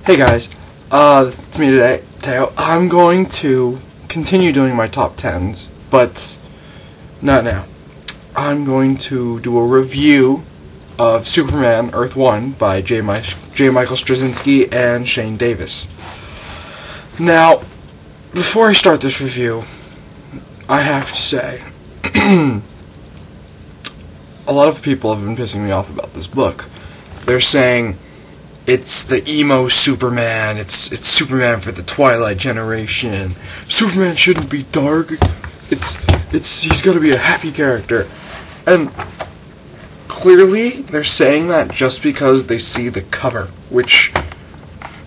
Hey guys, it's me today, Teo. I'm going to continue doing my top 10s, but not now. I'm going to do a review of Superman Earth 1 by J. Michael Straczynski and Shane Davis. Now, before I start this review, I have to say, a lot of people have been pissing me off about this book. They're saying it's the emo Superman, it's Superman for the Twilight generation. Superman shouldn't be dark. He's got to be a happy character. And clearly they're saying that just because they see the cover, which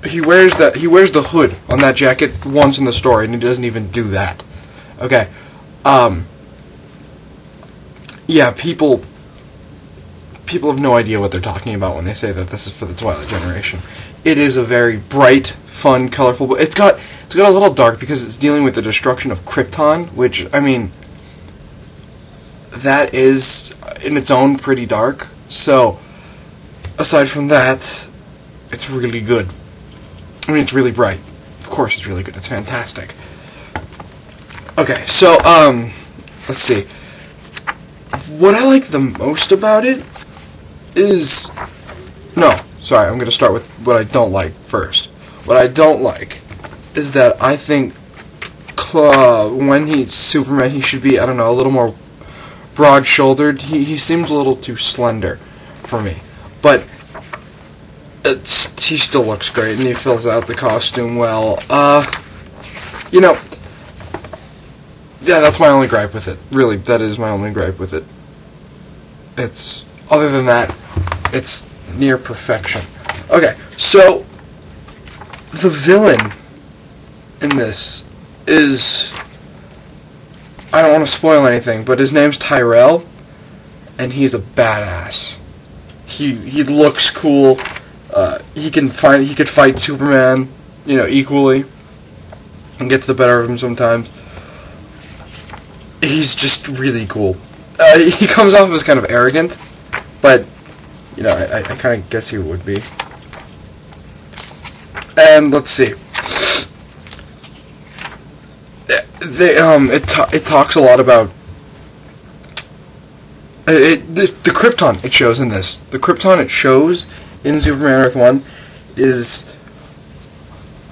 he wears the hood on that jacket once in the story and he doesn't even do that. Okay. Yeah, people have no idea what they're talking about when they say that this is for the Twilight generation. It is a very bright, fun, colorful book. It's got a little dark because it's dealing with the destruction of Krypton, which, I mean, that is in its own pretty dark. So, aside from that, it's really good. I mean, it's really bright. Of course it's really good. It's fantastic. Okay, so, let's see. What I like the most about it is... No, sorry, I'm going to start with what I don't like first. What I don't like is that I think when he's Superman, he should be, I don't know, a little more broad-shouldered. He seems a little too slender for me. But he still looks great, and he fills out the costume well. Yeah, that's my only gripe with it. Really, that is my only gripe with it. Other than that, it's near perfection. Okay, so the villain in this is, I don't want to spoil anything, but his name's Tyrell, and he's a badass. He looks cool. He could fight Superman, equally, and get to the better of him sometimes. He's just really cool. He comes off as kind of arrogant, but I kind of guess he would be. And let's see. It talks a lot about the Krypton it shows in this. The Krypton it shows in Superman Earth 1 is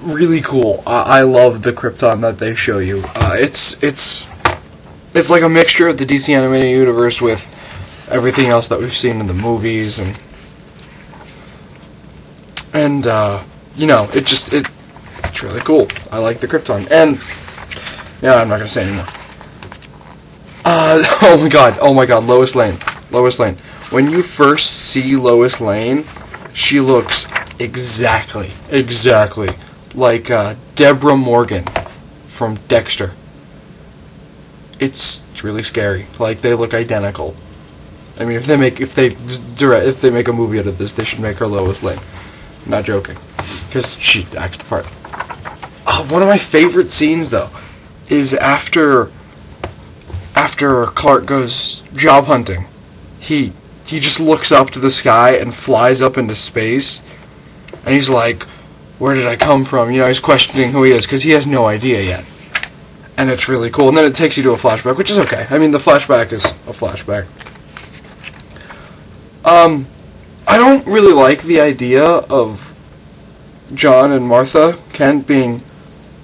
really cool. I love the Krypton that they show you. It's like a mixture of the DC animated universe with everything else that we've seen in the movies, and it's really cool. I like the Krypton, and I'm not gonna say anymore. Oh my god, Lois Lane. When you first see Lois Lane, she looks exactly like Deborah Morgan from Dexter. It's really scary. Like, they look identical. I mean, if they make a movie out of this, they should make her Lois Lane. I'm not joking, because she acts the part. One of my favorite scenes, though, is after Clark goes job hunting. He just looks up to the sky and flies up into space, and he's like, "Where did I come from?" He's questioning who he is because he has no idea yet. And it's really cool. And then it takes you to a flashback, which is okay. I mean, the flashback is a flashback. I don't really like the idea of John and Martha Kent being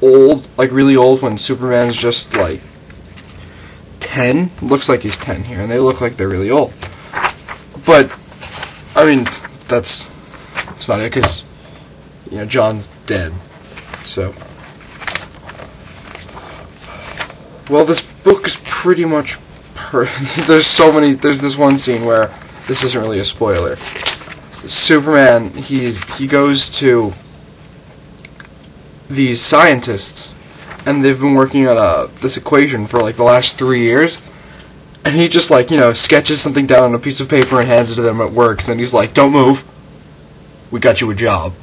old, like really old, when Superman's just like 10. Looks like he's 10 here, and they look like they're really old. But, I mean, it's not it, because, John's dead. So... Well, this book is pretty much there's this one scene where this isn't really a spoiler. Superman, he goes to these scientists, and they've been working on this equation for like the last 3 years, and he just sketches something down on a piece of paper and hands it to them at work, and he's like, "Don't move, we got you a job."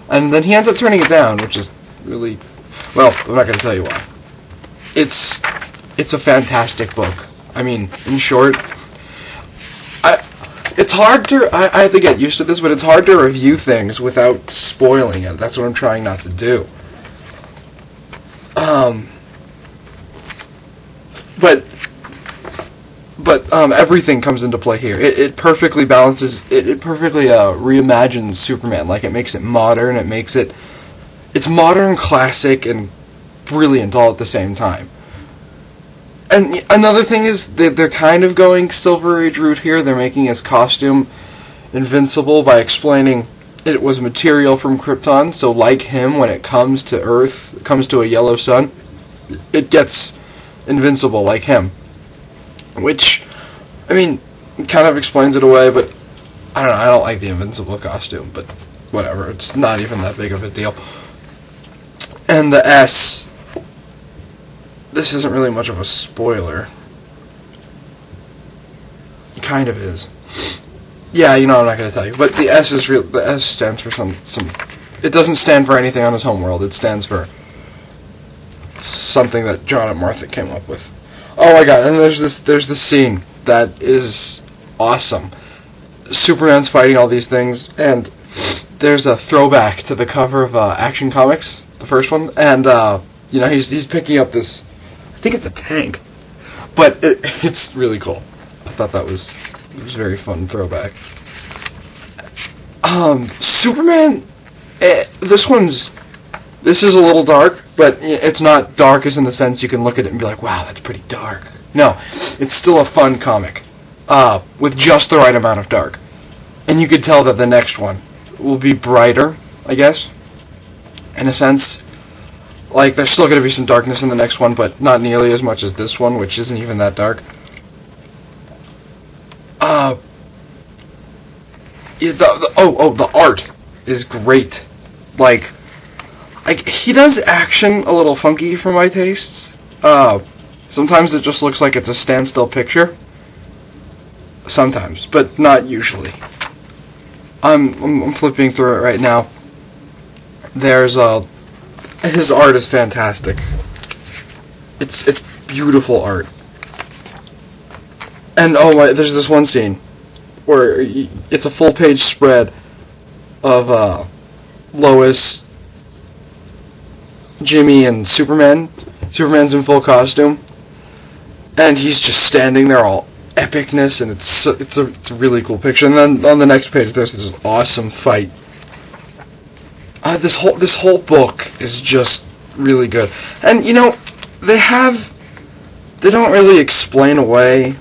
And then he ends up turning it down, which is really, well, I'm not going to tell you why. It's a fantastic book. I mean, in short, it's hard to, I have to get used to this, but it's hard to review things without spoiling it. That's what I'm trying not to do. But everything comes into play here. It perfectly balances, it perfectly reimagines Superman. Like, it makes it modern, it's modern, classic, and brilliant all at the same time. And another thing is that they're kind of going Silver Age route here. They're making his costume invincible by explaining it was material from Krypton, so like him, when it comes to Earth, comes to a yellow sun, it gets invincible like him. Which, I mean, kind of explains it away, but I don't know, I don't like the invincible costume, but whatever, it's not even that big of a deal. And the S, this isn't really much of a spoiler. It kind of is. Yeah, you know, I'm not going to tell you, but the S is real. The S stands for some. It doesn't stand for anything on his homeworld. It stands for something that John and Martha came up with. Oh my God! And there's this scene that is awesome. Superman's fighting all these things, and there's a throwback to the cover of Action Comics, the first one, and you know, he's picking up this. I think it's a tank, but it's really cool. I thought it was a very fun throwback. Superman, this is a little dark, but it's not dark as in the sense you can look at it and be like, wow, that's pretty dark. No, it's still a fun comic, with just the right amount of dark. And you could tell that the next one will be brighter, I guess, in a sense. Like, there's still going to be some darkness in the next one, but not nearly as much as this one, which isn't even that dark. The art is great. Like, he does action a little funky for my tastes. Sometimes it just looks like it's a standstill picture. Sometimes, but not usually. I'm flipping through it right now. There's his art is fantastic. It's beautiful art. And there's this one scene where it's a full page spread of Lois, Jimmy, and Superman. Superman's in full costume, and he's just standing there all epicness, and it's a really cool picture. And then on the next page, there's this awesome fight. This whole book is just really good, and you know, they don't really explain away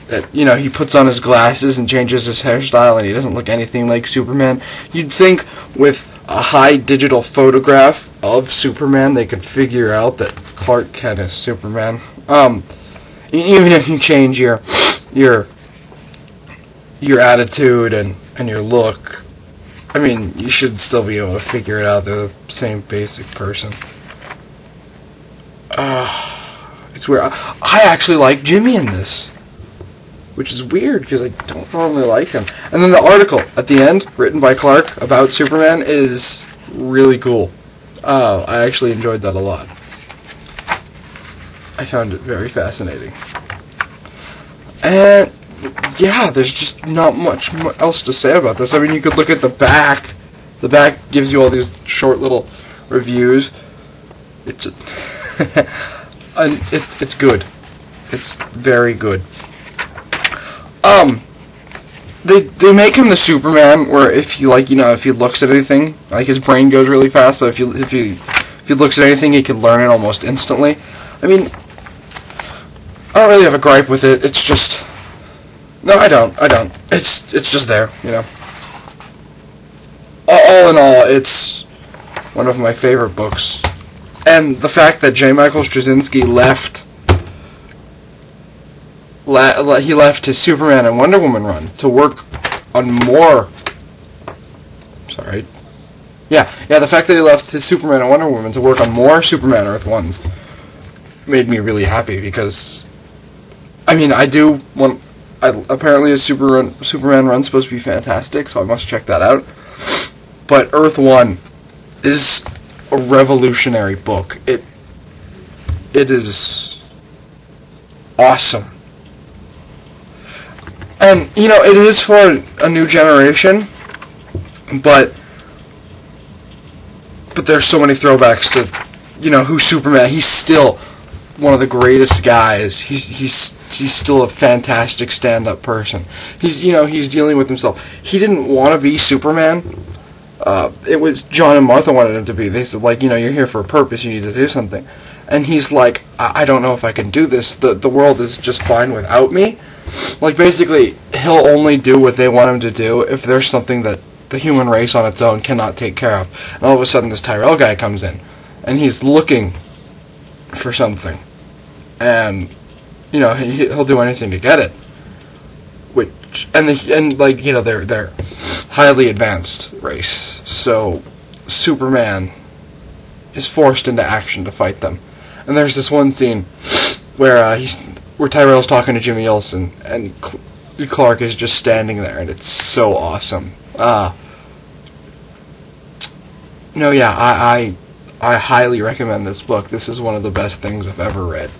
that, you know, he puts on his glasses and changes his hairstyle and he doesn't look anything like Superman. You'd think with a high digital photograph of Superman they could figure out that Clark Kent is Superman. Even if you change your attitude and your look, I mean, you should still be able to figure it out. They're the same basic person. It's weird. I actually like Jimmy in this, which is weird because I don't normally like him. And then the article at the end, written by Clark about Superman, is really cool. I actually enjoyed that a lot. I found it very fascinating. And yeah, there's just not much else to say about this. I mean, you could look at the back. The back gives you all these short little reviews. It's good. It's very good. They make him the Superman where if he looks at anything, like, his brain goes really fast. So if he looks at anything, he can learn it almost instantly. I mean, I don't really have a gripe with it. It's just, no, I don't. It's just there, you know. All in all, it's one of my favorite books, and the fact that J. Michael Straczynski left his Superman and Wonder Woman run to work on more. Sorry. Yeah. The fact that he left his Superman and Wonder Woman to work on more Superman Earth 1s made me really happy, because, I mean, apparently a Superman run's supposed to be fantastic, so I must check that out. But Earth 1 is a revolutionary book. It is awesome. And, you know, it is for a new generation, but there's so many throwbacks to, you know, who's Superman. He's still one of the greatest guys. He's still a fantastic stand-up person. He's dealing with himself. He didn't want to be Superman. It was John and Martha wanted him to be. They said, like, you know, you're here for a purpose. You need to do something. And he's like, I don't know if I can do this. The world is just fine without me. Like, basically, he'll only do what they want him to do if there's something that the human race on its own cannot take care of. And all of a sudden, this Tyrell guy comes in, and he's looking for something. And, you know, he'll do anything to get it. Like, you know, they're highly advanced race. So, Superman is forced into action to fight them. And there's this one scene where Tyrell's talking to Jimmy Olsen, and Clark is just standing there, and it's so awesome. I highly recommend this book. This is one of the best things I've ever read.